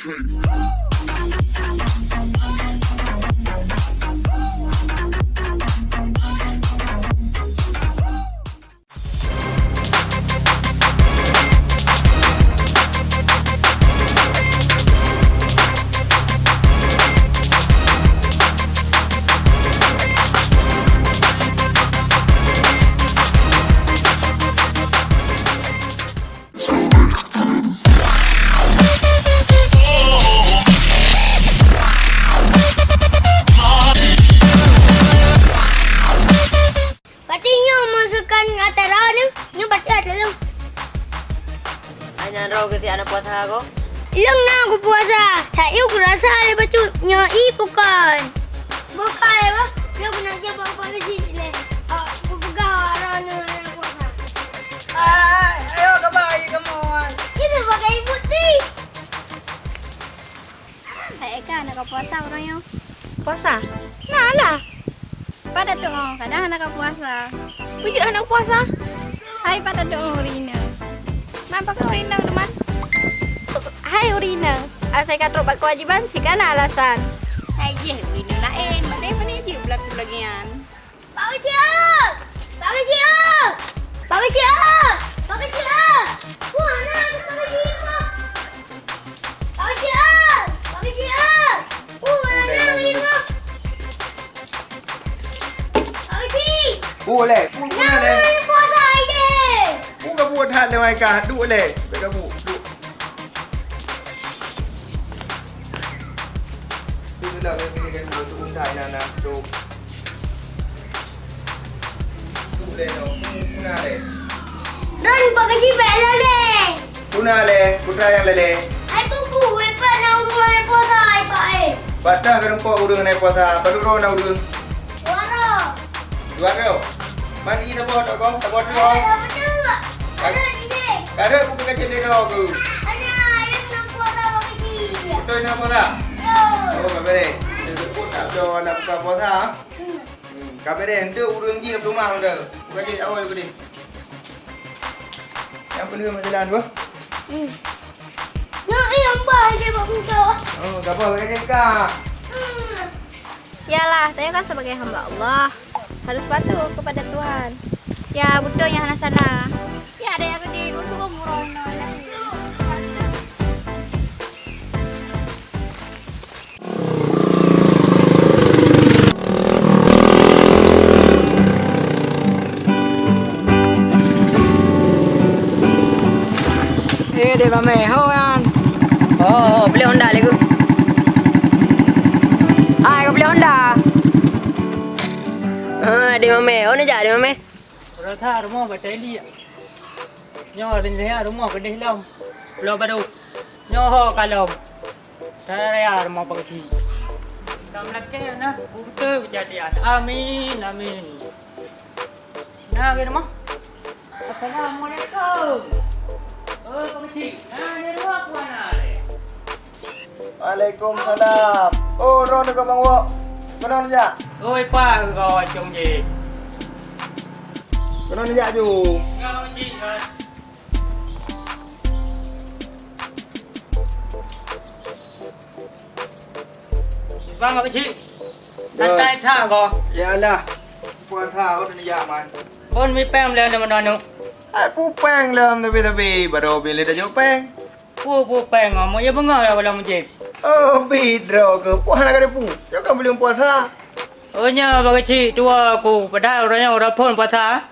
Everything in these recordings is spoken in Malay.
Patinya masukkan antara ni, ni baca dulu. Hanya roh ke tiada puasa aku. Lang na aku puasa. Saya kurasa ada baca nya bukan. Bukan apa? Dia kena dia bawa ke sini. Aku pegang ni puasa. Ayo kembali kamu. Kita pakai putih. Hai Eka nak puasa orangnya. Puasa? Nah lah. Pada doa kadang anak puasa. Puji anak puasa. Hai pada doa Rina. Man pakai Rina teman. Hai Rina. Saya kata buat kewajiban jika ada alasan. Hai je Rina lain. Mana je belak-belagian. Pak Kecil! Pak Kecil! Pak Kecil! Pak Kecil! Wah, nak Pak Kecil! Pak Kecil! Pak Kecil! Wah, nak lima! Pak Kecil! Boleh. Boleh. Nak puasa aja! Bukan buat hal dengan mereka. Duduk boleh. Baik kamu. Duduk. Duduklah. Kita kena duduk untai nak. Duduk. Boleh no. Kuna le. Dan Pak Kecil bela deh! Kuna le. Putra yang lele. Ai buku, apa nak rumah puasa ai Pak ai? Baca ke rumput urung naik puasa. Baru roh nak urung. Wara! Dua roh. Mandi nak bawa tak kau? Tak bawa tu kau? Betul. Ada di sini. Ada buku kecil dia roh tu. Ada ayam nak puasa Pak Kecil. Betul nak puasa? Yo. Oh, kabar deh. Dia tak ada nak buka puasa. Kabar deh. Hendak urung je ke rumah anda. Bukan je awal ke dia. Yang perlu jalan apa? Nak yang bah je Pak Musa. Oh, kabar banyak kak. Yalah, saya kan sebagai hamba Allah harus patuh kepada Tuhan. Ya betul yang anak sana. Ya ada yang di suku Murono. Dia mame, hoan. Oh, beli Honda lagi. Ai kau beli Honda. Di mame. Oh, ni jadi mame. Rasa rumah bateli. Nyo rinjaya rumah gede lam. Pulau baru. Nyo ho kalom. Saya rumah pagi. Kam laki na betul kejadian. Amin, amin. Nah, ke rumah. Assalamualaikum. Oh, pagi. Ni rumah puana le. Waalaikumsalam. Oh, roh nak bang wak. Kena nak. Oi, pa kau chung gì? Kena nak ju. Kau chi ơi. Vâng ạ chị. Anh tay tha kau. Ya lah. Puasa kau nak man. Con mi pem lên mà nói nữa. Pu peng lam tapi baru bila dah jauh peng. Pu peng ngom ya bengah lah kalau macam. Oh, bidro ke. Puasa nak ada pu. Jangan belum puasa. Oh nya bagi chị tua aku padahal orangnya orang pun puasa.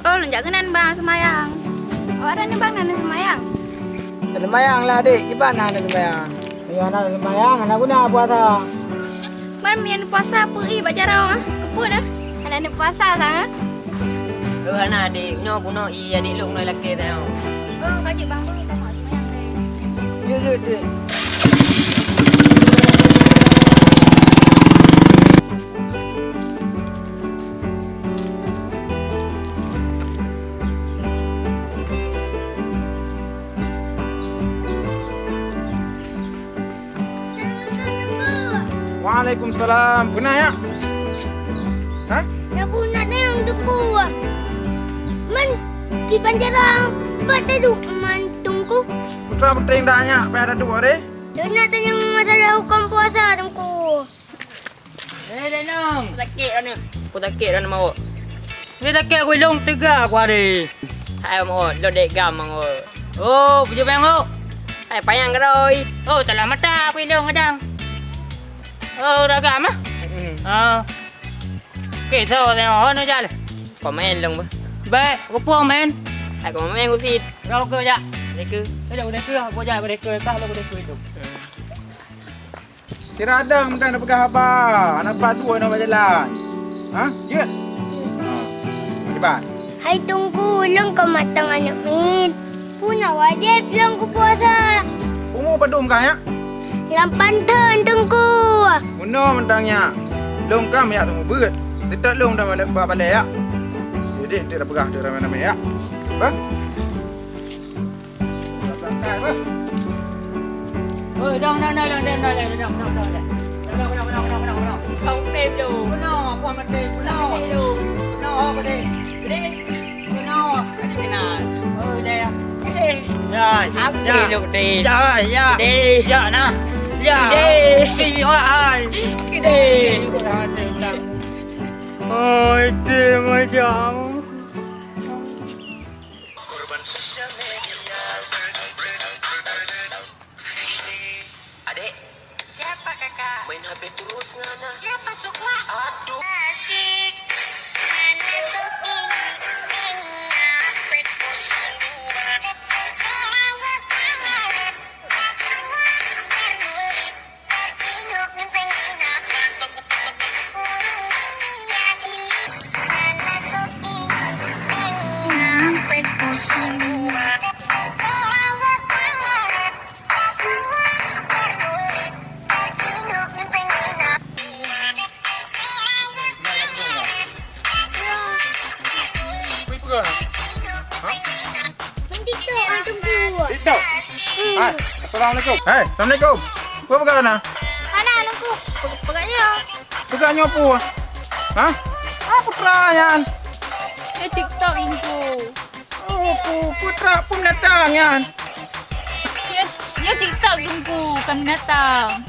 Oh, lu jangan kenan bang semayang. Orang ni bang nana semayang. Semayang lah adik, gimana nak semayang? Ya nak semayang, anak guna puasa. Man mian puasa apa baca raw ah. Kepun ah. Anak ni puasa sang ah. Anak adik. Nyo bunuh adik lu noi laki tau. Oh, kaji bang bang kita mau semayang deh. Ya, adik. Waalaikumsalam. Benar ya? Hah? Nak punat na yang depu. Man, di panjarang. Ba't na man tungku? Putra putri yang dah nyak, apa ada tu orang? Dia nak tanya masalah hukum puasa Tengku. Lenong. Aku sakit dah ni. Aku sakit dah nama awak. Dia takut aku long tegak aku hari. Hai mau lo dek gam mau. Oh, punya bang oh. Hai payang keroi. Oh, tak lama tak aku long kadang. Oh, dah gam ah. Okey, so tengok ono jalan. Kau main long ba. Baik, aku puang men. Hai kau main aku sit. Rau ke ja. Dek ke. Dah udah ke, aku ja udah ke, tak lo udah ke itu. Kira ada mudah nak pegang apa? Anak pak dua nak berjalan. Ha? Je. Cepat. Hai Tengku, long kau matang anak mit. Punya wajib long ku puasa. Umur padum kah ya? Lampan tahun Tengku. Muno mentangnya. Long kam ya tunggu berat. Tidak long dah balik ya. Jadi dia dah pegang dia ramai-ramai ya. Apa? Santai apa? Oh, dong. Kau tem lo. Kuno, apa mati? Kuno. Kuno apa deh? Kuno. Ada kenal. Oh, dah. Ya. Apa lo dek? Ya. Dek. Ya nah. Ya. Dek. Ai. Dek. Oh, itu macam. Adik. Siapa kakak? Main HP terus ngana. Siapa sokwa? Aduh. Asyik. Mana sopi Itu. Hai, assalamualaikum. Hai, assalamualaikum. Kau pegang mana? Mana anakku? Pegangnya. Pegangnya apa? Ha? Apa perayaan? TikTok Tengku. Oh, putra pun datang yan. Ya TikTok Tengku, kami datang.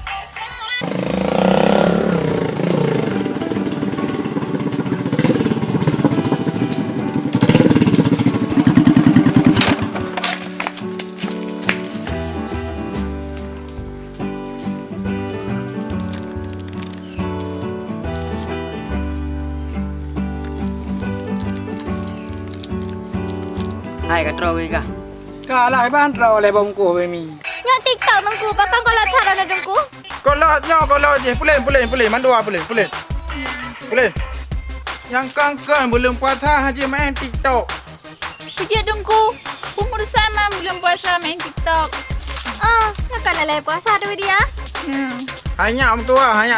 Hai katro ke ka. Kalah ban rau le bongko be mi. Ya TikTok Tengku, bakal kau latah dah Tengku. Kalau je pulen mandua pulen. Yang kangkan belum puasa haji main TikTok. Kerja Tengku. Umur sama belum puasa main TikTok. Oh, nak lalai puasa tu dia. Hanya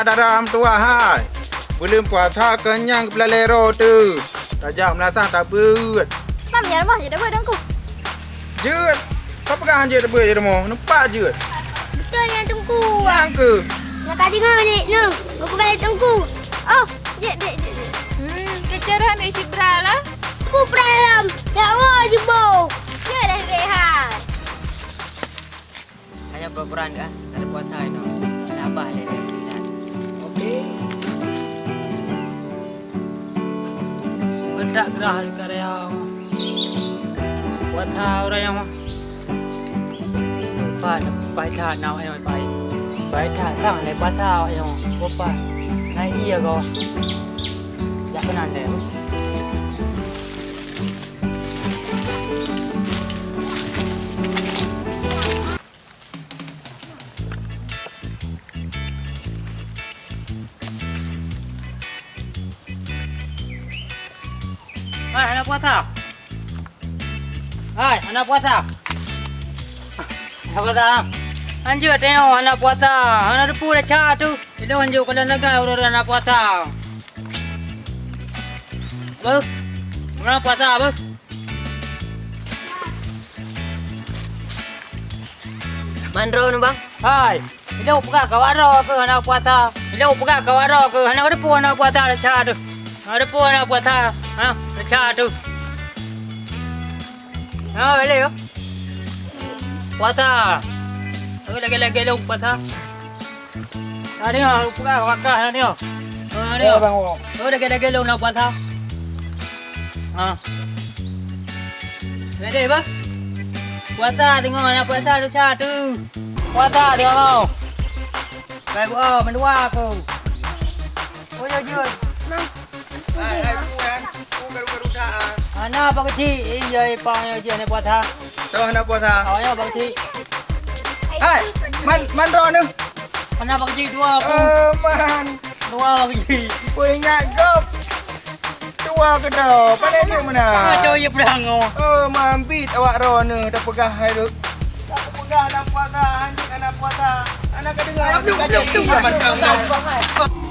darah tua hai. Belum puasa kenyang kepala lero tu. Tajak melasa tak beut. Mam ya rumah je dah buat Tengku. Jeut. Kau pegang je dah beut je demo. Nampak jeut. Betul ya Tengku. Yang ke? Nak kaji kau ni. Nung, aku balik Tengku. Oh, dek. Kecerahan dari Sidra lah. Aku peralam. Ya Allah jumbo. Ya dah rehat. Hanya pura-pura dah. Ada puasa ini. Ada abah le dah. Okey. Benda gerah di karya. Puasa orang yang Bài thả nào em bài thả thẳng này bắt sao em có phải này ia go dạ cái này đẹp anak puasa anak puasa apa anjir tengok anak puasa anak depu dah cah tu itu anjir kalau naga udah anak puasa bos anak puasa bos Mandro nu bang hai itu buka kawaro ke anak puasa itu buka kawaro ke anak depu anak puasa dah cah tu anak depu anak puasa dah cah tu boleh yo puasa Lagi-lagi lu puasa. Ada yang buka wakah ada yang. Ada yang. Bang. Lagi-lagi lu nak puasa. Ready ba? Puasa tengok yang puasa tu tu. Puasa dia kau. Kai buat mendua aku. Oh ya jujur. Hai bukan. Bukan dah. Anak apa kecil? Iya ipang je ni puasa. Tahu nak puasa. Awaknya apa kecil? Hai, man ro ni. Anak apa kecil dua aku. Man. Dua apa kecil. Kau ingat gop. Tua ke dah? Pandai dia mana? Macam ye pedang kau. Mambit awak ro ni. Dah pegah hai tu. Dah pegah nak puasa. Handik nak puasa. Anak kedengar. Belum.